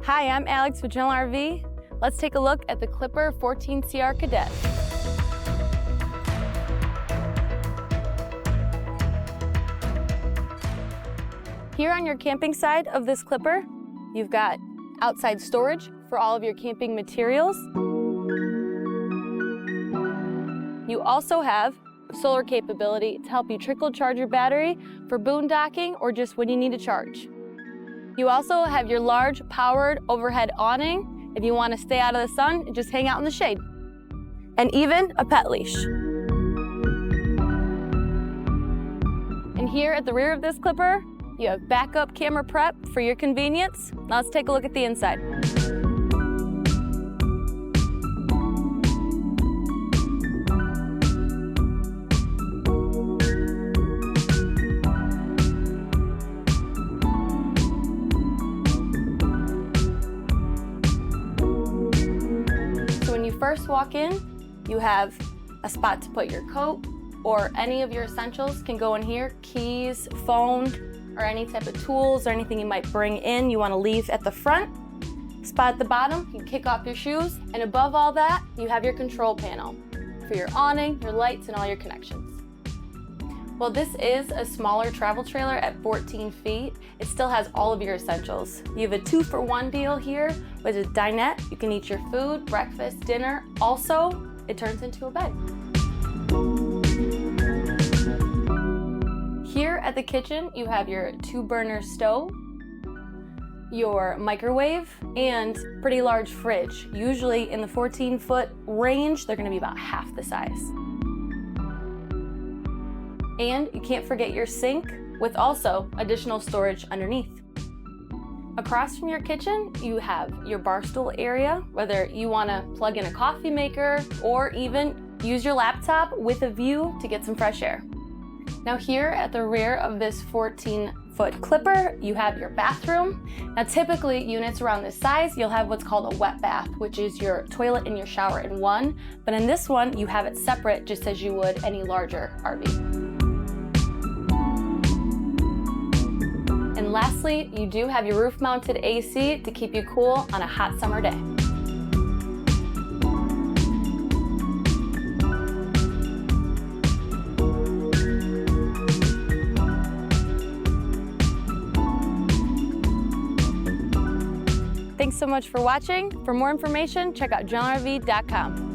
Hi, I'm Alex with General RV. Let's take a look at the Clipper 14CR Cadet. Here on your camping side of this Clipper, you've got outside storage for all of your camping materials. You also have solar capability to help you trickle charge your battery for boondocking or just when you need to charge. You also have your large powered overhead awning if you want to stay out of the sun and just hang out in the shade. And even a pet leash. And here at the rear of this Clipper, you have backup camera prep for your convenience. Now let's take a look at the inside. When you first walk in, you have a spot to put your coat or any of your essentials can go in here, keys, phone, or any type of tools or anything you might bring in you want to leave at the front. Spot at the bottom, you kick off your shoes, and above all that, you have your control panel for your awning, your lights, and all your connections. Well, this is a smaller travel trailer at 14 feet. It still has all of your essentials. You have a 2-for-1 deal here with a dinette. You can eat your food, breakfast, dinner. Also, it turns into a bed. Here at the kitchen, you have your 2-burner stove, your microwave, and pretty large fridge. Usually in the 14-foot range, they're gonna be about half the size. And you can't forget your sink with also additional storage underneath. Across from your kitchen, you have your bar stool area, whether you want to plug in a coffee maker or even use your laptop with a view to get some fresh air. Now here at the rear of this 14-foot Clipper, you have your bathroom. Now typically units around this size, you'll have what's called a wet bath, which is your toilet and your shower in one. But in this one, you have it separate just as you would any larger RV. And lastly, you do have your roof-mounted AC to keep you cool on a hot summer day. Thanks so much for watching. For more information, check out generalrv.com.